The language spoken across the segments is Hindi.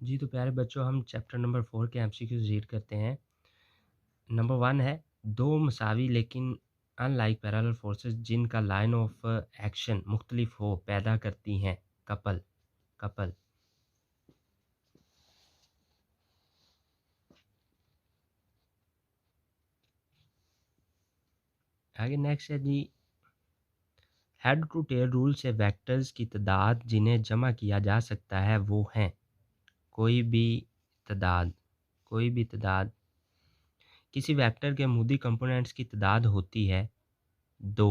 जी, तो प्यारे बच्चों हम चैप्टर नंबर 4 के एमसीक्यूज़ रीड करते हैं। नंबर 1 है 2 मसावी लेकिन अनलाइक पैरेलल फोर्सेस जिनका लाइन ऑफ एक्शन मुख्तलिफ हो पैदा करती हैं कपल कपल। आगे नेक्स्ट है जी हेड टू टेल रूल से वेक्टर्स की तादाद जिन्हें जमा किया जा सकता है वो हैं कोई भी तादाद कोई भी तादाद। किसी वेक्टर के मूडी कंपोनेंट्स की तादाद होती है 2।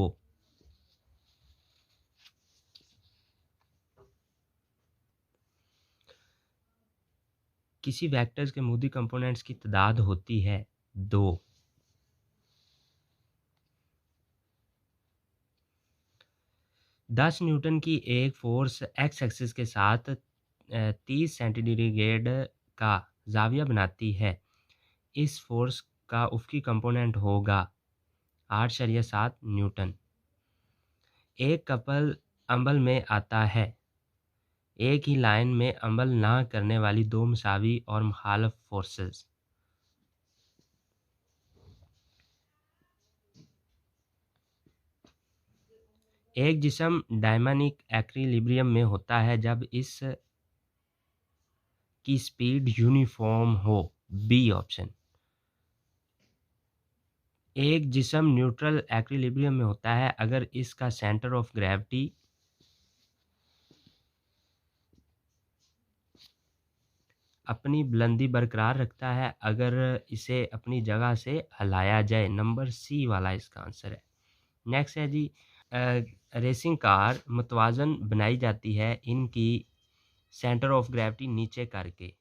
किसी वेक्टर्स के मूडी कंपोनेंट्स की तादाद होती है 2। 10 न्यूटन की एक फोर्स एक्स एक्सिस के साथ 30 सेंटीग्रेड का ज़ाविया बनाती है। इस फोर्स का उफ़क़ी कंपोनेंट होगा 8.7 न्यूटन। एक कपल अमल में आता है। एक ही लाइन में अमल ना करने वाली 2 मुसावी और मुखालिफ फोर्सेस। एक जिस्म डायनामिक इक्विलिब्रियम में होता है जब इस की स्पीड यूनिफॉर्म हो। B option. एक जिस्म न्यूट्रल इक्विलिब्रियम में होता है अगर इसका सेंटर ऑफ ग्रेविटी अपनी बुलंदी बरकरार रखता है अगर इसे अपनी जगह से हिलाया जाए। नंबर सी वाला इसका आंसर है। नेक्स्ट है जी रेसिंग कार मुतवाज़न बनाई जाती है इनकी सेंटर ऑफ ग्रेविटी नीचे करके।